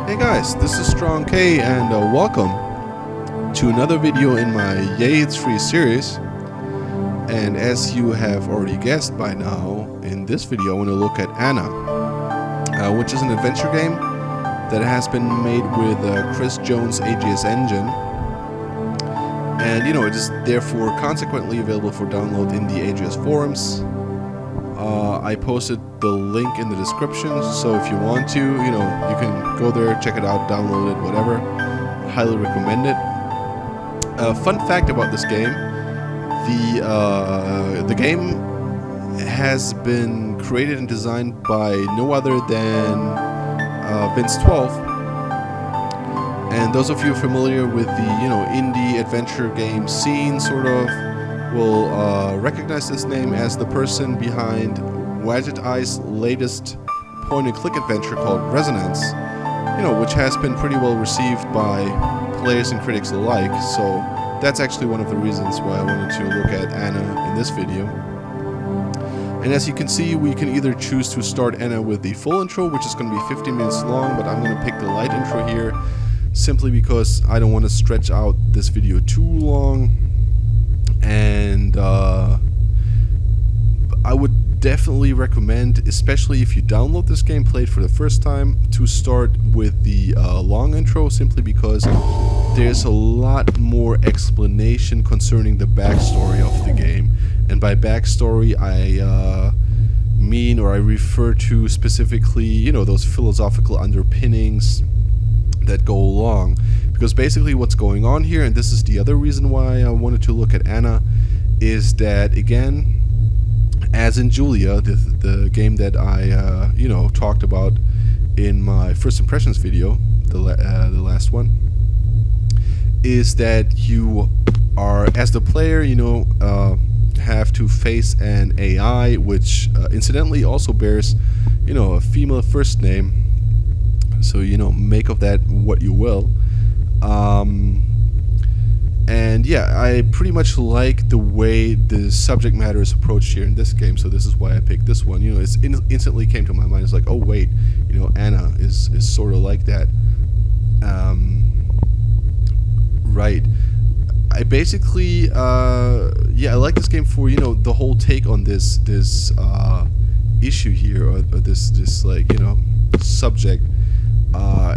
Hey guys, this is Strong K and welcome to another video in my Yay It's Free series. And as you have already guessed by now, in this video I want to look at Anna, which is an adventure game that has been made with Chris Jones' AGS engine. And it is therefore consequently available for download in the AGS forums. I posted the link in the description, so if you want to, you can go there, check it out, download it, whatever. Highly recommend it. Fun fact about this game: the game has been created and designed by no other than Vince 12. And those of you familiar with the indie adventure game scene, sort of, will recognize this name as the person behind Wadget Eye's latest point-and-click adventure called Resonance, which has been pretty well received by players and critics alike. So that's actually one of the reasons why I wanted to look at Anna in this video. And as you can see, we can either choose to start Anna with the full intro, which is going to be 15 minutes long, but I'm going to pick the light intro here simply because I don't want to stretch out this video too long. And I would definitely recommend, especially if you download this game, play it for the first time, to start with the long intro, simply because there's a lot more explanation concerning the backstory of the game. And by backstory, I mean, or I refer to specifically, those philosophical underpinnings that go along. Because basically what's going on here, and this is the other reason why I wanted to look at Anna, is that, again, as in Julia, the game that I talked about in my first impressions video, the last one, is that you are, as the player, have to face an AI, which incidentally also bears, a female first name. So make of that what you will. And yeah, I pretty much like the way the subject matter is approached here in this game, so this is why I picked this one. It's instantly came to my mind. It's like, oh wait, Anna is sort of like that. Right. I basically, I like this game for the whole take on this issue here, or this like subject.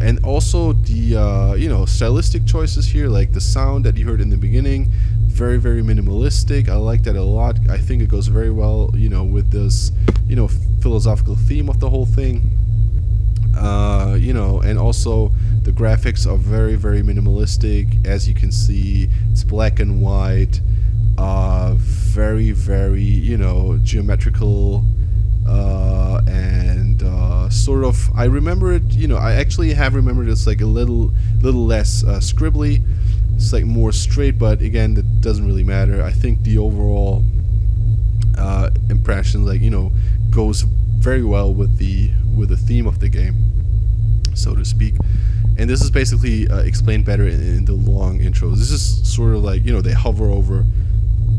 And also the stylistic choices here, like the sound that you heard in the beginning, very, very minimalistic. I like that a lot. I think it goes very well with this philosophical theme of the whole thing. And also the graphics are very, very minimalistic. As you can see, it's black and white, very, very geometrical, and sort of, I remember it, I actually have remembered it's like a little less scribbly. It's like more straight, but again, that doesn't really matter. I think the overall impression, goes very well with the theme of the game, so to speak. And this is basically explained better in the long intros. This is sort of like, they hover over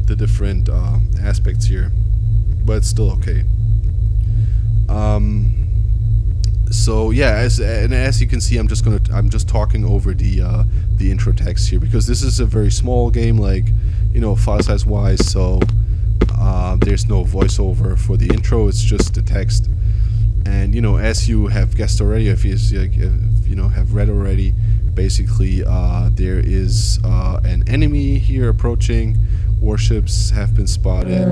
the different aspects here, but it's still okay. So yeah, as you can see, I'm just talking over the intro text here, because this is a very small game, file size wise. So there's no voiceover for the intro. It's just the text. And as you have guessed already, if you have read already, basically there is an enemy here approaching. Warships have been spotted,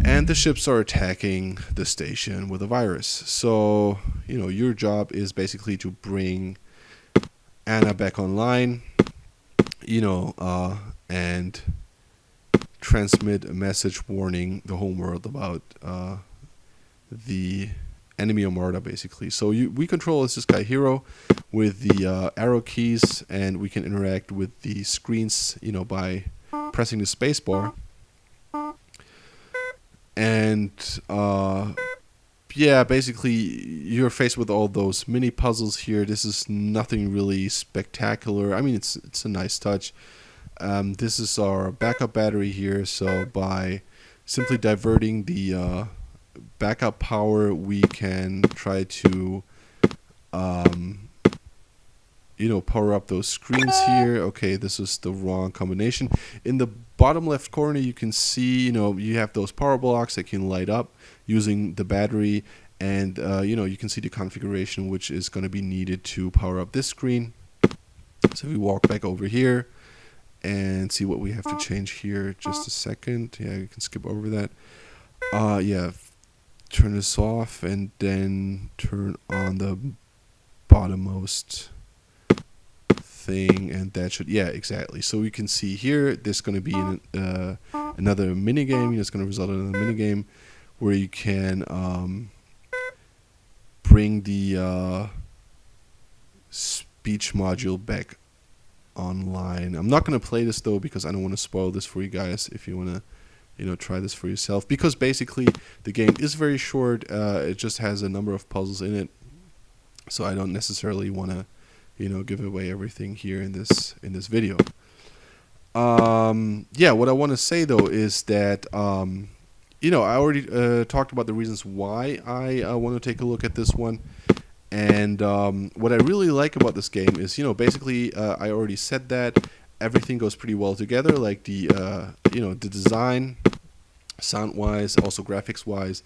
and the ships are attacking the station with a virus. So your job is basically to bring Anna back online, and transmit a message warning the homeworld about the enemy armada, basically. So we control as this guy Hero with the arrow keys, and we can interact with the screens by pressing the space bar. And basically you're faced with all those mini puzzles here. This is nothing really spectacular. I mean, it's a nice touch. This is our backup battery here, so by simply diverting the backup power, we can try to um, power up those screens here. Okay, this is the wrong combination. In the bottom left corner, you can see, you have those power blocks that can light up using the battery, and you can see the configuration which is going to be needed to power up this screen. So if we walk back over here and see what we have to change here, just a second. Yeah, you can skip over that. Yeah, turn this off and then turn on the bottommost thing, and that should, yeah, exactly. So we can see here there's going to be another mini game. It's going to result in another mini game where you can bring the speech module back online. I'm not going to play this though because I don't want to spoil this for you guys. If you want to try this for yourself, because basically the game is very short. It just has a number of puzzles in it, so I don't necessarily want to give away everything here in this video. Yeah, what I want to say though is that I already talked about the reasons why I want to take a look at this one. And what I really like about this game is, basically I already said that everything goes pretty well together, like the the design, sound-wise, also graphics-wise,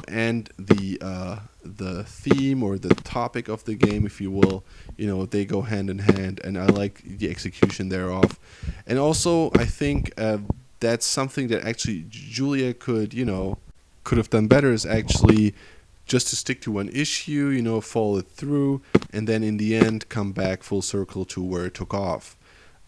and the theme or the topic of the game, if you will, they go hand in hand, and I like the execution thereof. And also, I think that's something that actually Julia could have done better, is actually just to stick to one issue, follow it through, and then in the end come back full circle to where it took off.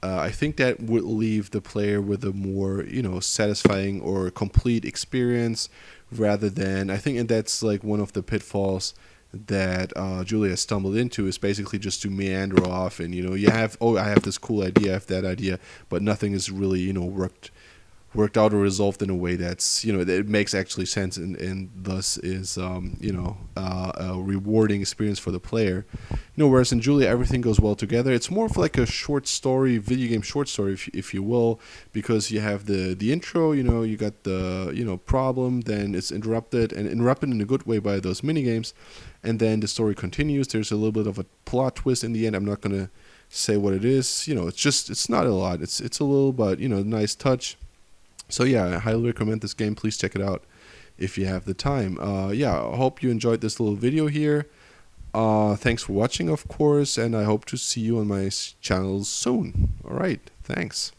I think that would leave the player with a more, satisfying or complete experience, rather than, I think, and that's like one of the pitfalls that Julia stumbled into, is basically just to meander off, and you have, I have this cool idea, I have that idea, but nothing is really worked out or resolved in a way that's it makes actually sense, and thus is a rewarding experience for the player. Whereas in Julia everything goes well together. It's more of like a short story, video game short story, if you will, because you have the intro, you got the problem, then it's interrupted in a good way by those mini games, and then the story continues. There's a little bit of a plot twist in the end. I'm not gonna say what it is. It's not a lot. It's a little, but nice touch. So yeah, I highly recommend this game. Please check it out if you have the time. Yeah, I hope you enjoyed this little video here. Thanks for watching, of course, and I hope to see you on my channel soon. All right, thanks.